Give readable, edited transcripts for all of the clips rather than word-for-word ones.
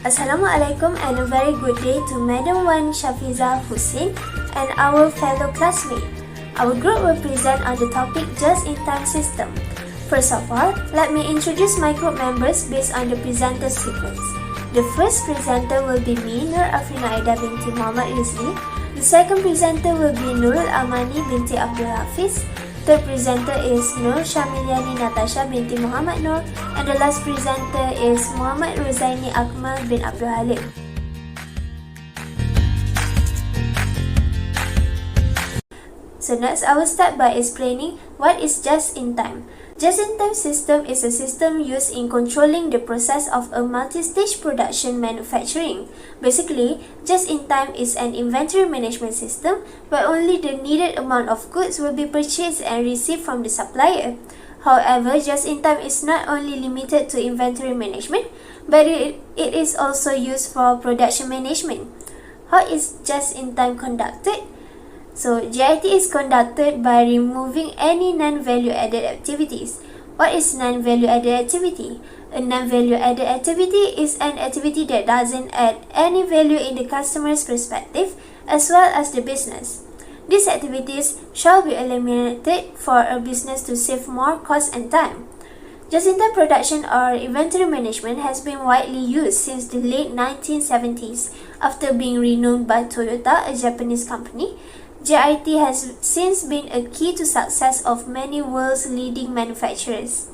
Assalamualaikum and a very good day to Madam Wan Shafiza Hussein and our fellow classmates. Our group will present on the topic just-in-time system. First of all, let me introduce my group members based on the presenter sequence. The first presenter will be me, Nur Afrina Aida binti Muhammad Rizli. The second presenter will be Nurul Amani binti Abdul Hafiz. Third presenter is Nur Syamiliani Natasha binti Muhammad Nur, and the last presenter is Muhammad Ruzaini Akmal bin Abdul Halim. So next, I will start by explaining what is just-in-time. Just-in-time system is a system used in controlling the process of a multi-stage production manufacturing. Basically, just-in-time is an inventory management system where only the needed amount of goods will be purchased and received from the supplier. However, just-in-time is not only limited to inventory management, but it is also used for production management. How is just-in-time conducted? So, JIT is conducted by removing any non-value-added activities. What is non-value-added activity? A non-value-added activity is an activity that doesn't add any value in the customer's perspective as well as the business. These activities shall be eliminated for a business to save more cost and time. Just-in-time production or inventory management has been widely used since the late 1970s. After being renowned by Toyota, a Japanese company, JIT has since been a key to success of many world's leading manufacturers.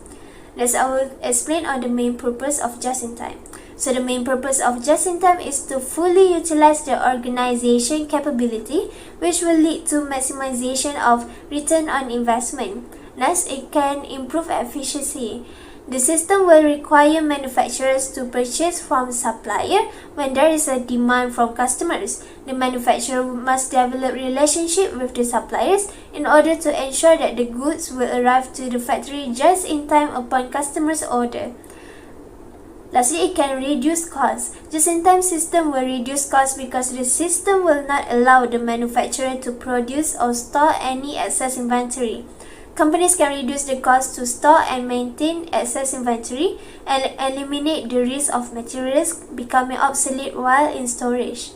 Next, I will explain on the main purpose of just-in-time. So the main purpose of just-in-time is to fully utilize the organization capability, which will lead to maximization of return on investment. Next, it can improve efficiency. The system will require manufacturers to purchase from supplier when there is a demand from customers. The manufacturer must develop relationship with the suppliers in order to ensure that the goods will arrive to the factory just in time upon customer's order. Lastly, it can reduce costs. Just-in-time system will reduce costs because the system will not allow the manufacturer to produce or store any excess inventory. Companies can reduce the cost to store and maintain excess inventory and eliminate the risk of materials becoming obsolete while in storage.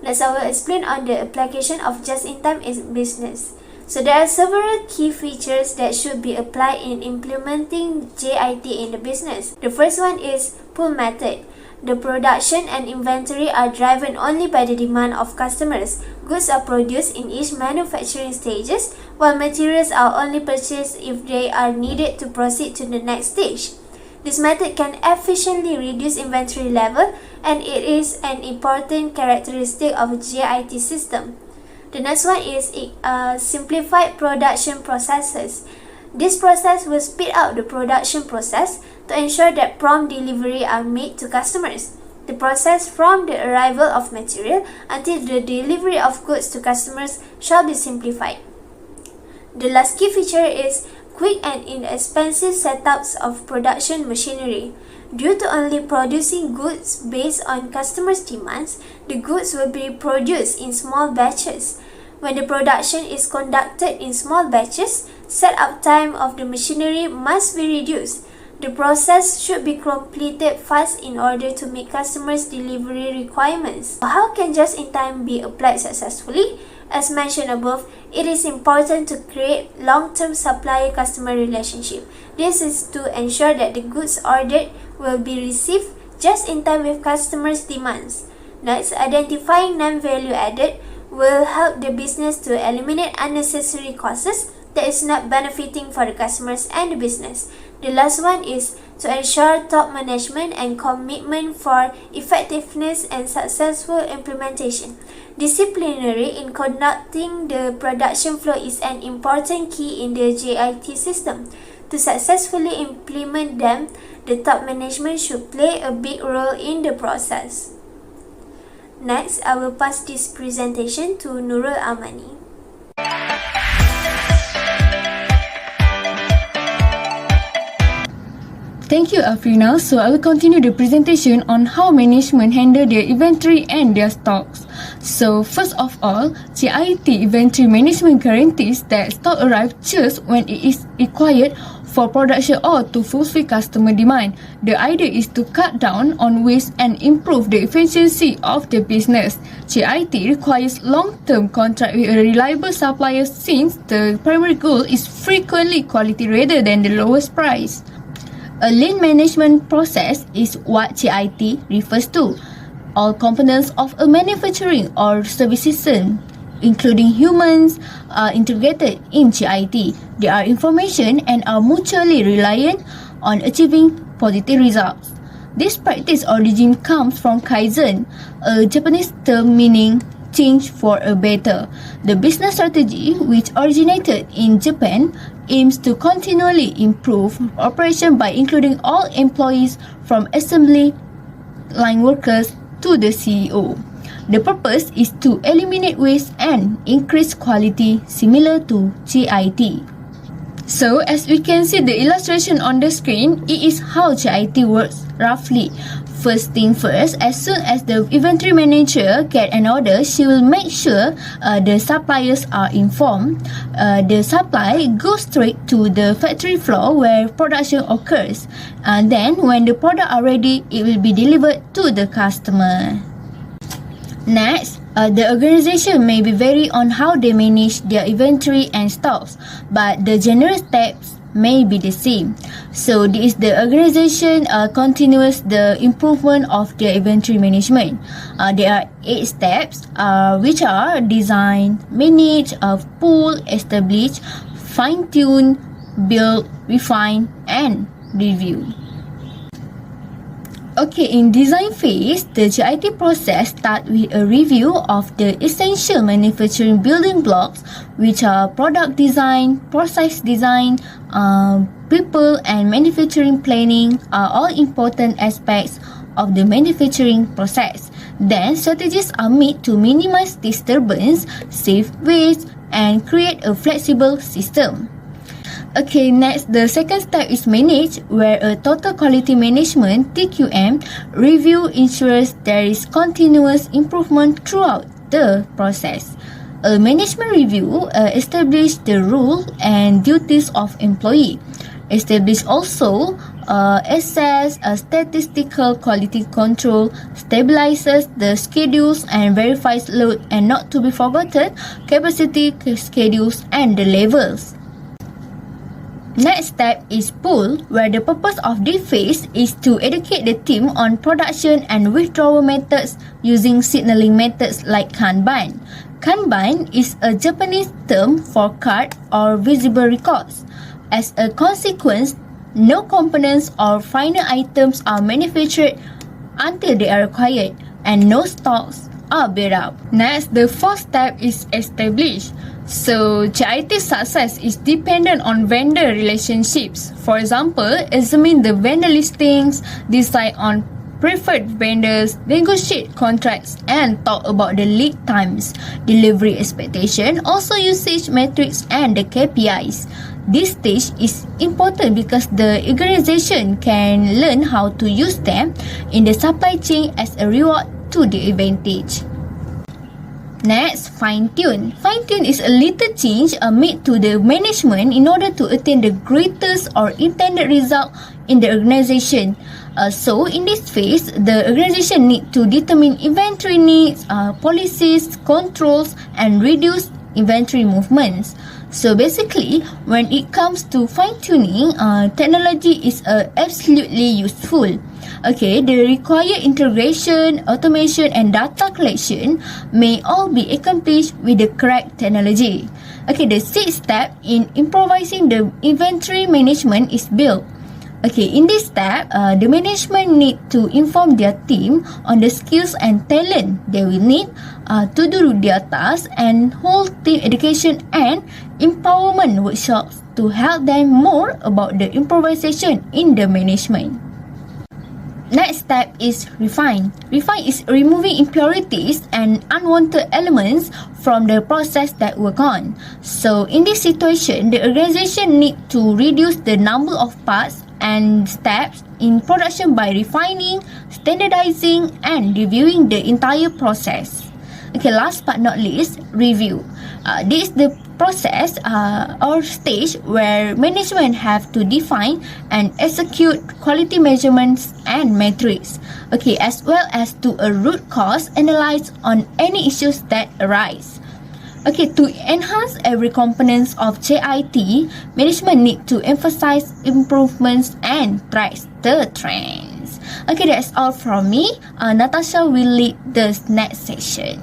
Next, I will explain on the application of just-in-time in business. So there are several key features that should be applied in implementing JIT in the business. The first one is pull method. The production and inventory are driven only by the demand of customers. Goods are produced in each manufacturing stages, while materials are only purchased if they are needed to proceed to the next stage. This method can efficiently reduce inventory level, and it is an important characteristic of a JIT system. The next one is simplified production processes. This process will speed up the production process to ensure that prompt delivery are made to customers. The process from the arrival of material until the delivery of goods to customers shall be simplified. The last key feature is quick and inexpensive setups of production machinery. Due to only producing goods based on customers' demands, the goods will be produced in small batches. When the production is conducted in small batches, setup time of the machinery must be reduced. The process should be completed fast in order to meet customers' delivery requirements. How can just-in-time be applied successfully? As mentioned above, it is important to create long-term supplier-customer relationship. This is to ensure that the goods ordered will be received just in time with customers' demands. Next, identifying non-value added will help the business to eliminate unnecessary costs that is not benefiting for the customers and the business. The last one is to ensure top management and commitment for effectiveness and successful implementation. Disciplinary in conducting the production flow is an important key in the JIT system. To successfully implement them, the top management should play a big role in the process. Next, I will pass this presentation to Nurul Amani. Thank you, Afrina. So I will continue the presentation on how management handle their inventory and their stocks. So first of all, GIT inventory management guarantees that stock arrives just when it is required for production or to fulfill customer demand. The idea is to cut down on waste and improve the efficiency of the business. GIT requires long-term contract with a reliable supplier since the primary goal is frequently quality rather than the lowest price. A lean management process is what GIT refers to. All components of a manufacturing or service system, including humans, are integrated in GIT. They are information and are mutually reliant on achieving positive results. This practice origin comes from Kaizen, a Japanese term meaning change for a better. The business strategy, which originated in Japan, aims to continually improve operation by including all employees from assembly line workers to the CEO. The purpose is to eliminate waste and increase quality similar to GIT. So as we can see the illustration on the screen, it is how GIT works roughly. First thing first, as soon as the inventory manager get an order, she will make sure the suppliers are informed. The supply goes straight to the factory floor where production occurs. And then when the product are ready, it will be delivered to the customer. Next, the organization may vary on how they manage their inventory and stocks, but the general steps may be the same. So this is the organization continues the improvement of their inventory management. There are 8 steps which are design, manage, pool, establish, fine-tune, build, refine, and review. Okay, in design phase, the GIT process starts with a review of the essential manufacturing building blocks, which are product design, process design, people and manufacturing planning are all important aspects of the manufacturing process. Then, strategies are made to minimize disturbance, save waste, and create a flexible system. Okay, next, the second step is manage, where a total quality management (TQM) review ensures there is continuous improvement throughout the process. A management review establishes the role and duties of employee. Establish also assess statistical quality control, stabilizes the schedules and verifies load, and not to be forgotten, capacity schedules and the levels. Next step is pull, where the purpose of this phase is to educate the team on production and withdrawal methods using signaling methods like Kanban. Kanban is a Japanese term for card or visible records. As a consequence, no components or final items are manufactured until they are required, and no stocks are built up. Next, the fourth step is establish. So, GIT's success is dependent on vendor relationships. For example, examine the vendor listings, decide on preferred vendors, negotiate contracts, and talk about the lead times, delivery expectation, also usage metrics, and the KPIs. This stage is important because the organization can learn how to use them in the supply chain as a reward to the advantage. Next, fine-tune. Fine-tune is a little change made to the management in order to attain the greatest or intended result in the organization. So, in this phase, the organization needs to determine inventory needs, policies, controls, and reduce inventory movements. So, basically, when it comes to fine-tuning, technology is absolutely useful. Okay, the required integration, automation, and data collection may all be accomplished with the correct technology. Okay, the sixth step in improvising the inventory management is build. Okay, in this step, the management need to inform their team on the skills and talent they will need to do their tasks, and hold team education and empowerment workshops to help them more about the improvisation in the management. Next step is refine. Refine is removing impurities and unwanted elements from the process that work on. So in this situation, the organization need to reduce the number of parts and steps in production by refining, standardizing, and reviewing the entire process. Okay, last but not least, review. This is the process or stage where management have to define and execute quality measurements and metrics. Okay, as well as do a root cause analysis on any issues that arise. Okay, to enhance every component of JIT, management need to emphasize improvements and trace the trends. Okay, that's all from me. Natasha will lead the next session.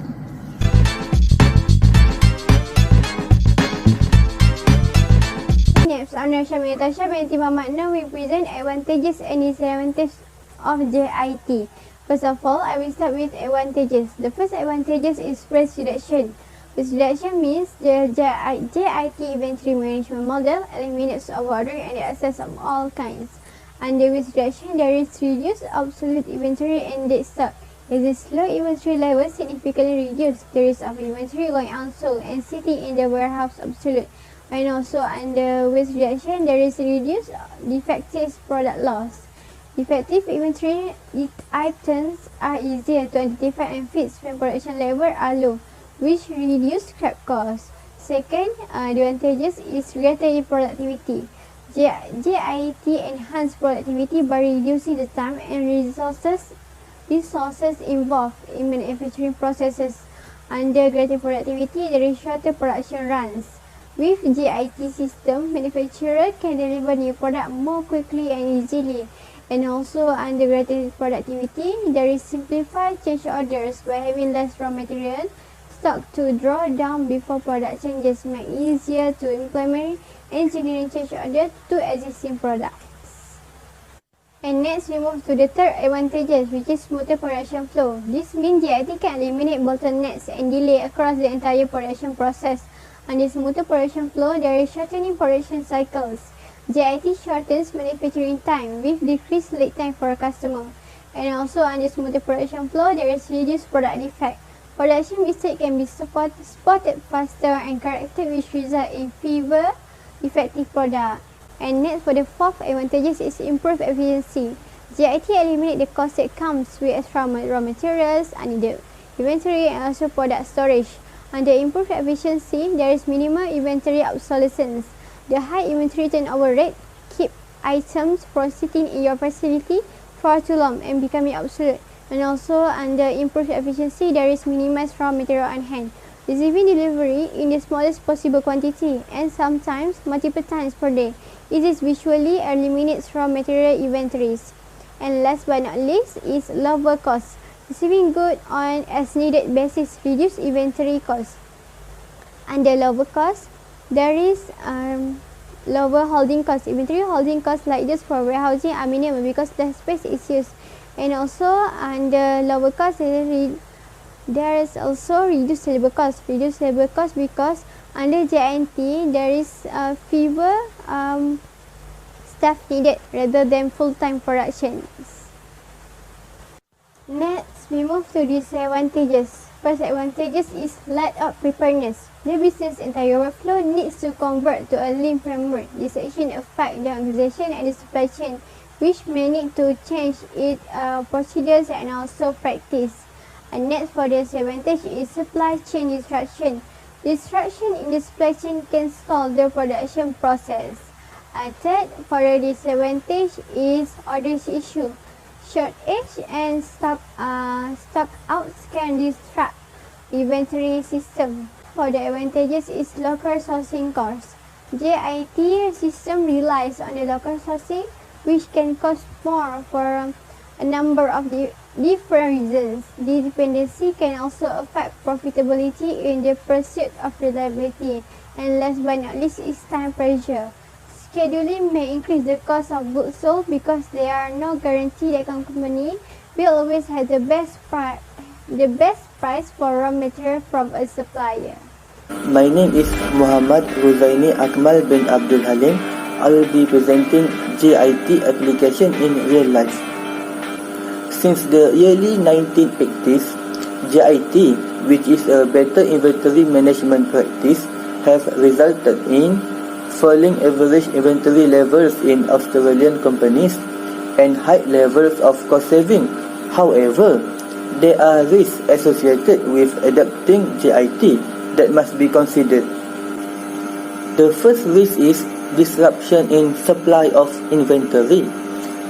Next, I'm Natasha binti Muhammad. Now we present advantages and disadvantages of JIT. First of all, I will start with advantages. The first advantages is price reduction. Price reduction means the JIT inventory management model eliminates overordering and the access of all kinds. Under price reduction, there is reduced absolute inventory and dead stock. As the low inventory level significantly reduced the risk of inventory going unsold and sitting in the warehouse absolute. And also under waste reduction, there is reduced defective product loss. Defective inventory items are easier to identify and fix when production levels are low, which reduce scrap costs. Second, advantages is greater productivity. JIT enhance productivity by reducing the time and resources involved in manufacturing processes. Under greater productivity, there is shorter production runs. With JIT system, manufacturer can deliver new product more quickly and easily. And also under greater productivity, there is simplified change orders by having less raw material stock to draw down before product changes, make it easier to implement engineering change order to existing products. And next we move to the third advantages, which is smoother production flow. This means JIT can eliminate bottlenecks and delay across the entire production process. Under smoother production flow, there is shortening production cycles. JIT shortens manufacturing time with decreased lead time for a customer. And also under smoother production flow, there is reduced product defect. Production mistake can be spotted faster and corrected, which result in fewer effective product. And next, for the fourth advantages is improved efficiency. JIT eliminate the cost that comes with extra raw materials, unneeded inventory, and also product storage. Under improved efficiency, there is minimal inventory obsolescence. The high inventory turnover rate keep items from sitting in your facility for too long and becoming obsolete. And also under improved efficiency, there is minimized raw material on hand, receiving delivery in the smallest possible quantity and sometimes multiple times per day. It is visually eliminates raw material inventories. And last but not least is lower cost. Receiving goods on as needed basis reduce inventory cost. Under lower cost, there is lower holding cost. Inventory holding costs like this for warehousing are minimum because the space is used. And also under lower cost, there is also reduced labor cost. Reduced labor cost because under JIT there is fewer staff needed rather than full-time productions. Next, we move to disadvantages. First advantages is lack of preparedness. The business entire workflow needs to convert to a lean framework. This action affects the organization and the supply chain, which may need to change its procedures and also practice. And next, for disadvantage is supply chain disruption. Disruption in the supply chain can stall the production process. Third, for the disadvantage is orders issue. Shortage and stock outs can disrupt inventory system. For the advantages is local sourcing costs. JIT system relies on the local sourcing, which can cost more for a number of different reasons. The dependency can also affect profitability in the pursuit of reliability. And last but not least is time pressure. Scheduling may increase the cost of goods sold because there are no guarantee that company will always have the best price for raw material from a supplier. My name is Muhammad Ruzaini Akmal bin Abdul Halim. I will be presenting JIT application in real life. Since the early 1980s, JIT, which is a better inventory management practice, have resulted in falling average inventory levels in Australian companies and high levels of cost saving. However, there are risks associated with adopting JIT that must be considered. The first risk is disruption in supply of inventory.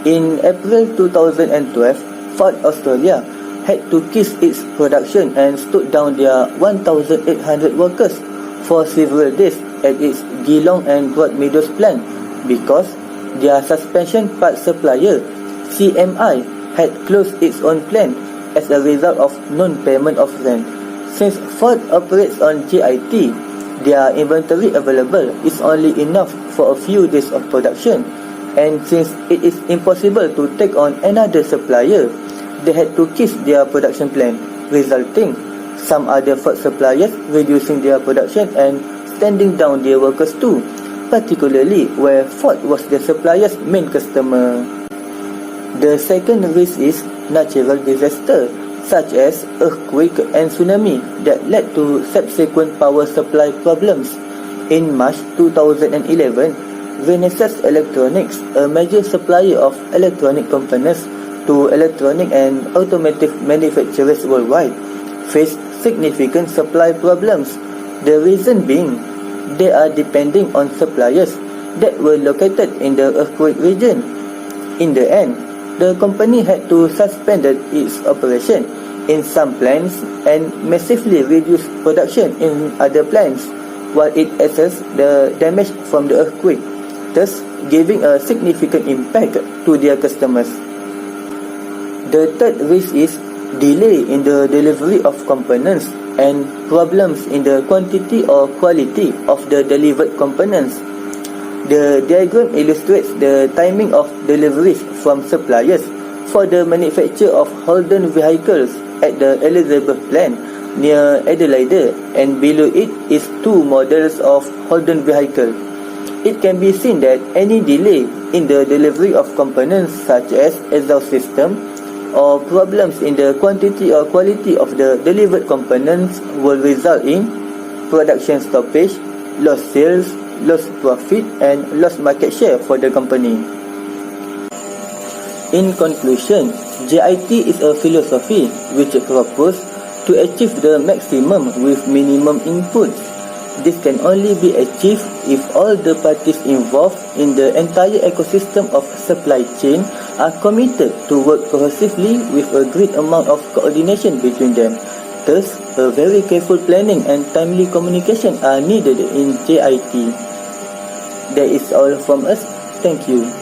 In April 2012, Ford Australia had to cease its production and stood down their 1,800 workers for several days at its Geelong and Broadmeadows plant because their suspension part supplier, CMI, had closed its own plant as a result of non-payment of rent. Since Ford operates on JIT, their inventory available is only enough for a few days of production, and since it is impossible to take on another supplier, they had to cease their production plan, resulting some other Ford suppliers reducing their production and standing down their workers too, particularly where Ford was the supplier's main customer. The second risk is natural disaster, such as earthquake and tsunami that led to subsequent power supply problems. In March 2011, Renesas Electronics, a major supplier of electronic components to electronic and automotive manufacturers worldwide, faced significant supply problems. The reason being, they are depending on suppliers that were located in the earthquake region. In the end, the company had to suspend its operation in some plants and massively reduce production in other plants while it assessed the damage from the earthquake, thus giving a significant impact to their customers. The third risk is delay in the delivery of components and problems in the quantity or quality of the delivered components. The diagram illustrates the timing of deliveries from suppliers for the manufacture of Holden vehicles at the Elizabeth plant near Adelaide, and below it is two models of Holden vehicle. It can be seen that any delay in the delivery of components such as exhaust system or problems in the quantity or quality of the delivered components will result in production stoppage, lost sales, lost profit and lost market share for the company. In conclusion, JIT is a philosophy which proposes to achieve the maximum with minimum inputs. This can only be achieved if all the parties involved in the entire ecosystem of supply chain are committed to work cohesively with a great amount of coordination between them. Thus, a very careful planning and timely communication are needed in JIT. That is all from us. Thank you.